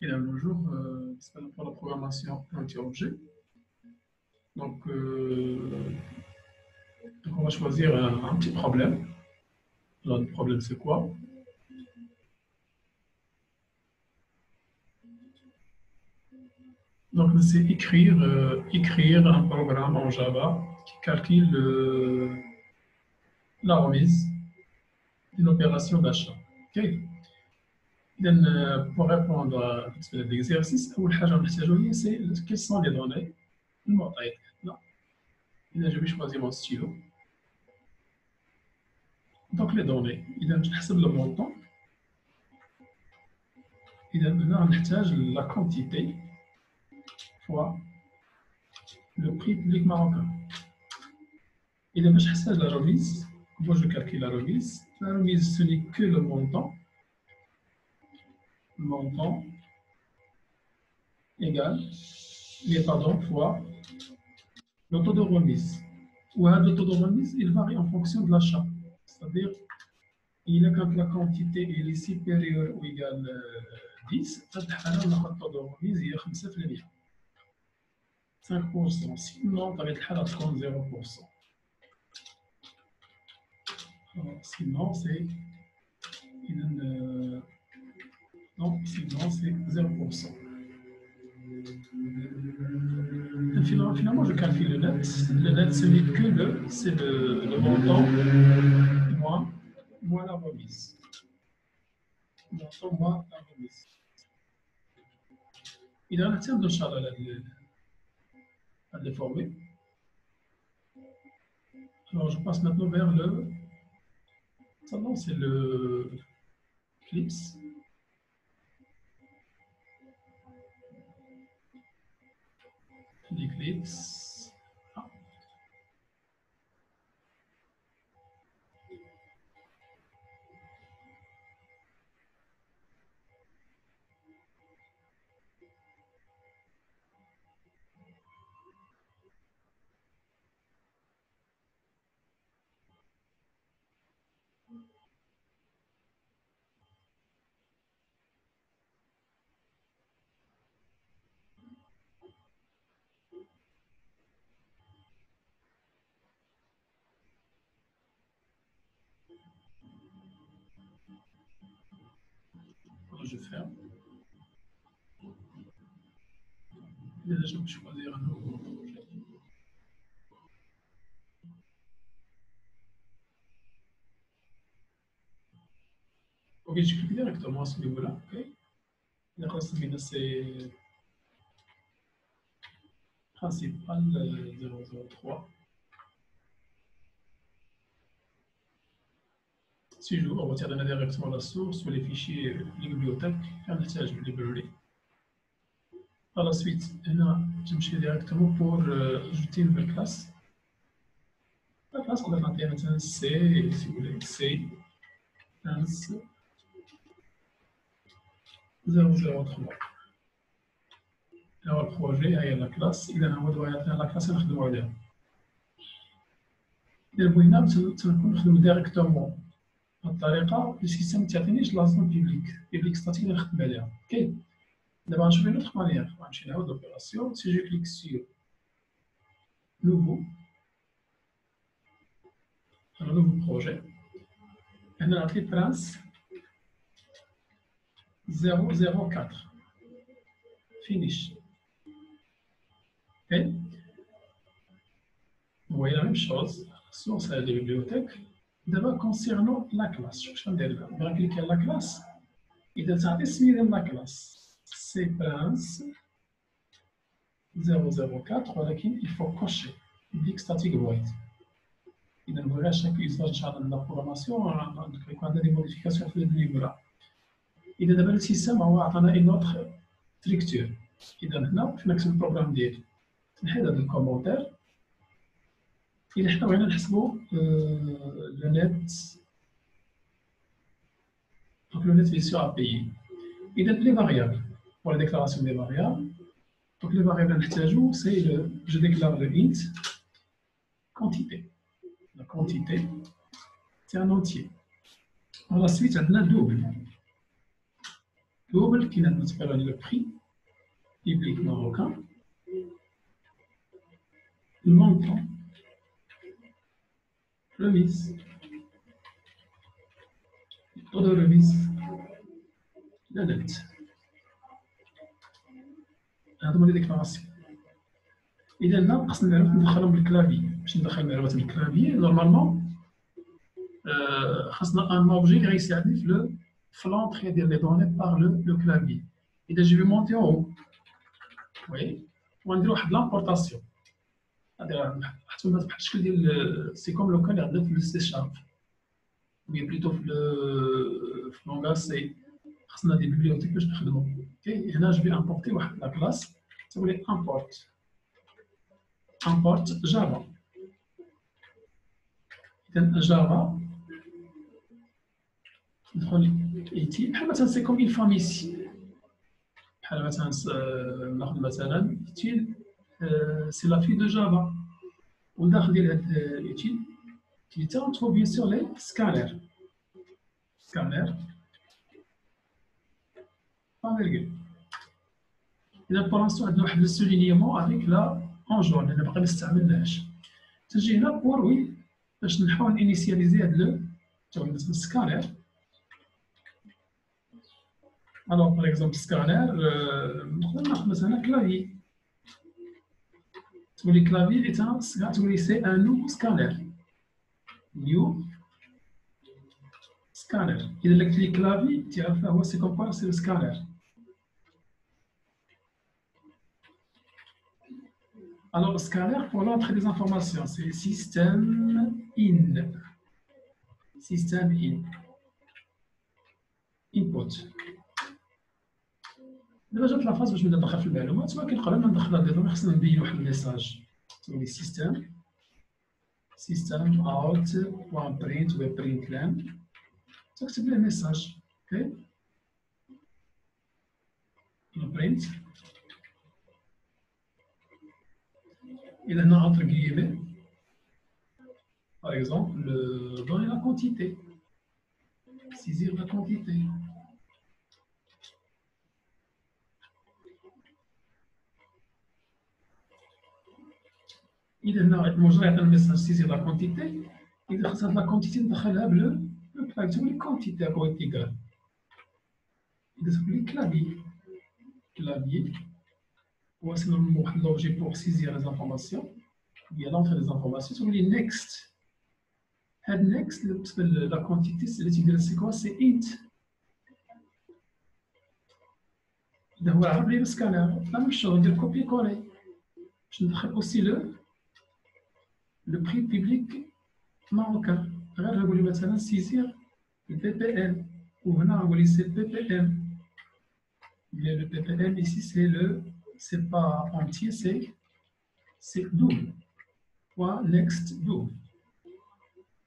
Et là, bonjour, c'est pour la programmation anti-objet. Donc, on va choisir un petit problème. Alors, le problème, c'est quoi? Donc, c'est écrire un programme en Java qui calcule la remise d'une opération d'achat. OK. Pour répondre à l'exercice, c'est quelles sont les données? Non. Je vais choisir mon stylo. Donc, les données. Je vais le montant. On نحتاج la quantité fois le prix public marocain. إذا باش نحسب la remise, moi je calcule la remise. La remise, ce n'est que le montant égal, fois le taux de remise. Ou le taux de remise, il varie en fonction de l'achat. C'est-à-dire, quand la quantité est supérieure ou égale 10, le taux de remise est 5%. 5%. Sinon, tu as 0%. Sinon, c'est 0%. Finalement, je calcule le net. Le net, ce n'est que le montant moins la remise. Montant moins la remise. Il y a un terme de chaleur à déformer. Alors, je passe maintenant vers le. Ça, non, c'est le Eclipse. L'Eclipse. Ah. Je ferme. Et là, je vais choisir un nouveau projet. Ok, je clique directement à ce niveau-là. Okay. C'est principal 003. Si je retire directement la source ou les fichiers, les bibliothèques, on utilise les librairies. Par la suite, je me suis directement pour ajouter une nouvelle classe. La classe, on va faire maintenant C, si vous voulez, C, 003. Alors, le projet, il y a la classe, il y a la classe, il y a la classe. البوينة تنخدم directement بالطريقة اللي السيستم تيعطينيش لا زون بيبليك ستاتيك اللي نخدم عليها. اوكي دابا غنشوف une autre manière. غنمشي نعاود l'opération. Si je clique sur nouveau, un nouveau projet, هنا نعطي prince 004 finish. Ok, vous voyez la même chose sur celle des bibliothèques. D'abord, concernant la classe, je vais cliquer sur la classe. إذا تعطي السمية ديال la classe, c'est prince 004, ولكن il faut cocher public static void. إذا نبغي à chaque usage إن شاء الله de la programmation يكون عندنا des modifications في هذا النيفو لا. إذا دابا السيستم هو عطانا une autre structure. إذا هنا في نكتب البروغرام ديالي نحيد هذا الكومونتير. إذا حنا بغينا نحسبوا le net. Donc le net vision à payer. Il y a les variables. Pour la déclaration des variables, donc les variables à c'est je déclare le int quantité. La quantité, c'est un entier. Ensuite, on a double. double qui nous appelle le prix public marocain, le montant, remise, taux de remise, la dette. هذوما لي ديكلاراسيون. إذا خصنا نعرف ندخلهم بالكلافي، باش ندخل معلومات بالكلافي نورمالمون خاصنا ان اوبجي اللي غيساعدني في لونطري ديال لي دوني بار لو كلافي. إذا جو في مونتي اون وي وندير واحد لامبورطاسيون، حتى ما بحال الشكل ديال سي كوم لو كان اللي عندنا في السي شارب وي بليتو في لونغاج سي خصنا دي بيبليوتيك باش نخدمو. اوكي هنا جو في امبورتي واحد لا كلاس تقول لي امبورت جافا. اذا جافا ندخل ايتي بحال مثلا سي كوم اون فاميسي، بحال مثلا ناخذ مثلا ايتيل سي لا في دو جافا، والداخل ديال هاد ايتيل تلتا نتفو بيان سور لي سكانر فيرغول. إذا بور لانستون عندنا واحد السولينيمون افيك لا اون جون لأن باقي ما استعملناهاش. تجي هنا بور وي باش نحاول انيسياليزي هاد لو تا مثلا سكانر. الوغ باغ اكزومبل سكانر نقدر ناخذ مثلا كلافي، تقول لي كلافي اللي تقول لي سي ان نو سكانر، نيو سكانر. إذا قلت لي كلافي تعرف هو سي كومبار سي سكانر. Alors, scanner, pour l'entrée des informations, c'est système in. Système in. Input. دابا جات لا فاز باش نبدا ندخل في المعلومات، ولكن قبل ما ندخل هاد النظام خصنا نبين واحد الميساج. تقولي system out و print و print len. تكتب ليه ميساج. اوكي. print. إذا هنا entre guillemets, par exemple, donner la quantité, saisir la quantité. إذا هنا المجرى يعطينا الميساج saisir la quantité. إذا خصنا هاد لا كونتيتي ندخلها بلو بلاك تقول لي كونتيتي هو إيكال. إذا تقول لي كلافي هو سينونيم واحد لوبجي بور سيزير لي زانفورماسيون. Il y a l'entrée des informations. Tu dis next. Head next, la quantité, c'est quoi? C'est int. Donc voilà, après le scanner, la même chose, on dit copier-coller. Je vais aussi le prix public marocain. Regarde, je vais maintenant saisir le PPM. Ou maintenant, on va c'est le PPM. Le PPM ici, c'est pas entier, c'est double. Point next double.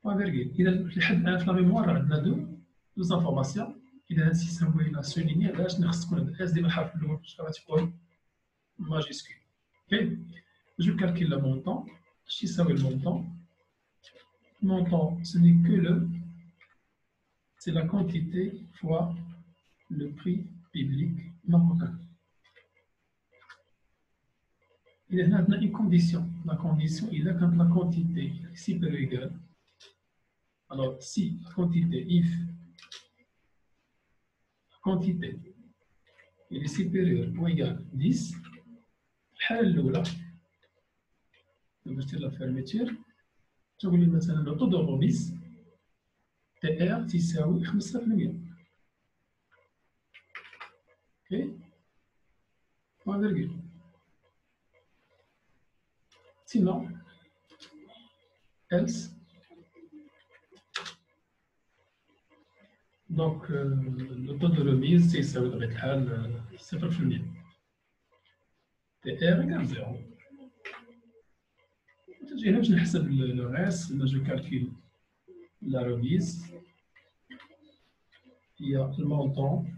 Point virgule. إذا لحد الآن في لا ميموار عندنا دو زانفورماسيون. إذا هاد السيستم بغينا سوليني علاش خص تكون اس ديما الحرف الأول باش غتكون ماجيسكول. اوكي. جو كالكيل لو مونطون. اش يساوي المونطون؟ Montant, ce n'est que c'est la quantité fois le prix public marocain. Il y a maintenant une condition. La condition, il y a quand la quantité est supérieure ou égale. Alors, si la quantité, if la quantité est supérieure ou égale 10, الحالة الأولى la fermeture. تقول لي مثلا لو طو دو روميز تي ار تساوي 5%. اوكي بوان فيرغول. سينون else دونك لو طو دو روميز تيساوي بطبيعة الحال 0%. تي ار إيكال 0. تجي هنا باش نحسب لو غاس. لا جو كالكيل لا روميز هي المونطون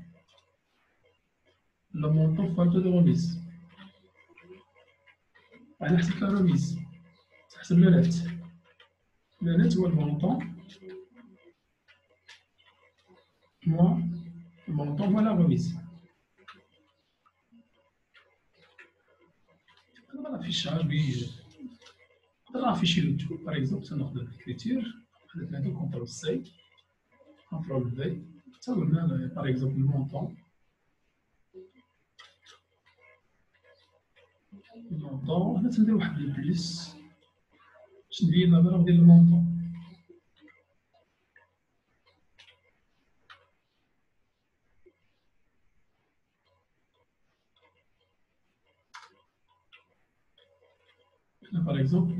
فوا لو دو روميز. أنا حسبت لا روميز تحسب لو نت. لو نت هو المونطون موا المونطون هو لا روميز. Voilà l'affichage, oui. On va afficher le tout. Par exemple, c'est notre écriture. On va mettre CTRL-C, CTRL-V. Ça vous donne, par exemple, le montant. Le montant, on va mettre le plus. Je vais d'abord le montant. Par exemple,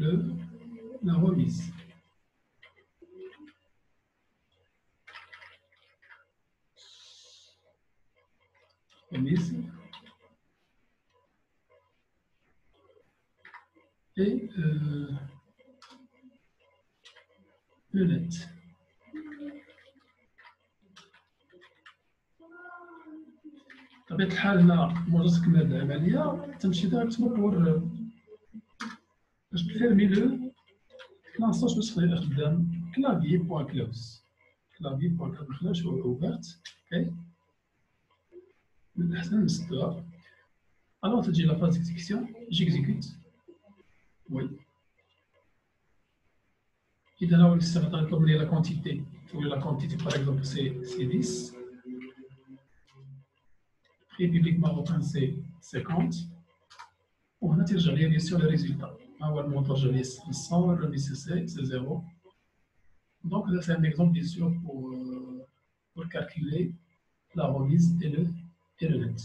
la remise. Remise. Et le net. بطبيعة الحال لا مجرد تكمل العملية تمشي ديريكتومون باش تفيرمي لو لانستونس باش تقدر خدام كلافي بوان كلوز كلافي بوان كلوز مخلاش اوفرت اوكي من الأحسن نسدوها الوغ تجي لا فاز ديكزيكسيون جيكزيكوت وي إذا هو الاستخدام يطلب لي لا كونتيتي تقول لا كونتيتي باغ اكزومبل سي 10 prix public marocain c'est 50 وهنا ترجع لي بيان سور لي ريزولتا ها هو المونطون ترجع لي 100 الربي سي 0 donc là c'est un exemple bien sûr pour calculer la remise et le net